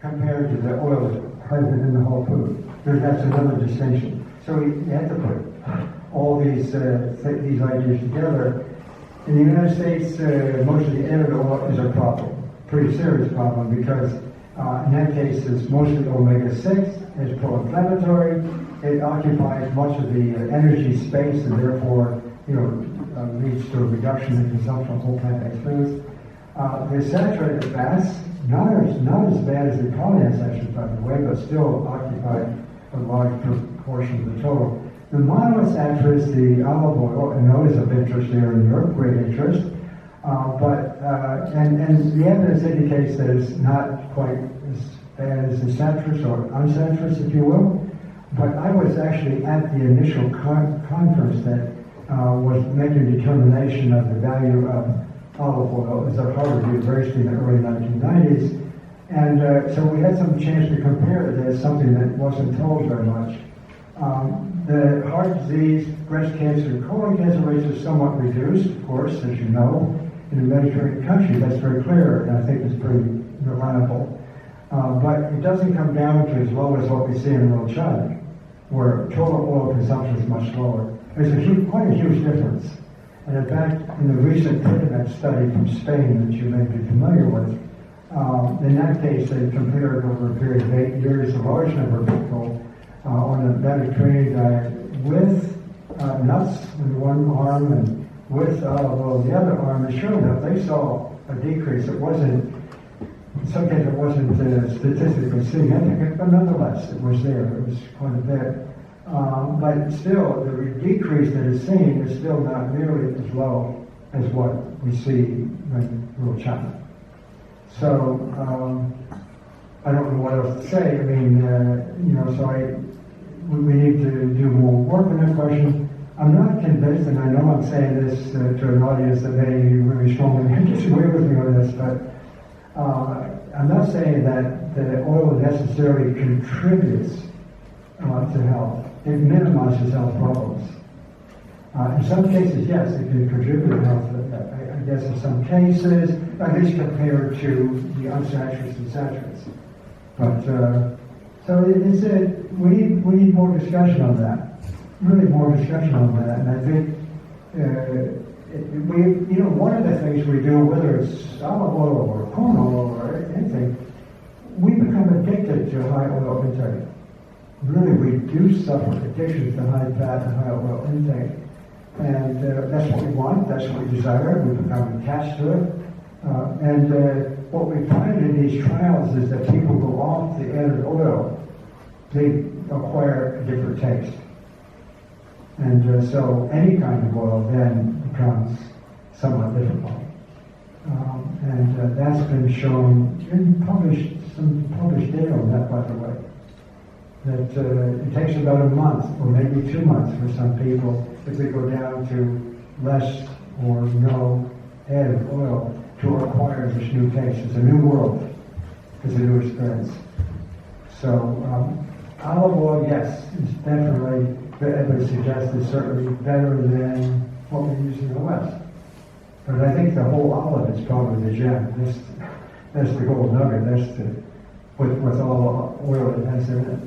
compared to the oil that's present in the whole food. That's another distinction. So we had to put all these ideas together. In the United States, most of the added oil is a problem, pretty serious problem, because in that case it's mostly omega-6, it's pro-inflammatory, it occupies much of the energy space and therefore leads to a reduction in consumption of whole plant-based foods. The saturated fats, not as bad as the polyunsaturated, by the way, but still occupy a large proportion of the total. The monounsaturates, the olive oil, and those of interest here in Europe, great interest, and the evidence indicates that it's not quite as bad as the saturates or unsaturates, if you will. But I was actually at the initial conference that was making a determination of the value of olive oil. It was at Harvard University in the early 1990s. And so we had some chance to compare it as something that wasn't told very much. The heart disease, breast cancer, and colon cancer rates are somewhat reduced, of course, as you know, in a Mediterranean country. That's very clear, and I think it's pretty reliable. But it doesn't come down to as low as what we see in real China, where total oil consumption is much lower. There's quite a huge difference. And in fact, in the recent Internet study from Spain that you may be familiar with, in that case they compared over a period of 8 years a large number of people on a Mediterranean diet with nuts in one arm and with olive oil in the other arm, and sure enough they saw a decrease. It wasn't, in some cases it wasn't statistically significant, but nonetheless it was there. It was quite a bit. But still, the decrease that is seen is still not nearly as low as what we see in rural China. So, I don't know what else to say. I mean, we need to do more work on that question. I'm not convinced, and I know I'm saying this to an audience that may really strongly disagree with me on this, but I'm not saying that the oil necessarily contributes to health. It minimizes health problems. In some cases, yes, it can contribute to health. I guess in some cases, at least compared to the unsaturated and saturates. But so we need more discussion on that. Really more discussion on that. And I think one of the things we do, whether it's olive oil or corn oil or anything, we become addicted to high oil intake. Really, we do suffer addictions to high fat and high oil intake. And that's what we want, that's what we desire, we become attached to it. What we find in these trials is that people go off the added oil, they acquire a different taste. And so any kind of oil then becomes somewhat difficult. That's been shown in some published data on that, by the way. That it takes about a month or maybe 2 months for some people, if they go down to less or no added oil, to acquire this new taste. It's a new world. It's a new experience. So olive oil, yes, is definitely, the evidence suggests it's certainly better than what we use in the West. But I think the whole olive is probably the gem. That's the gold nugget. That's with all the oil it has in it.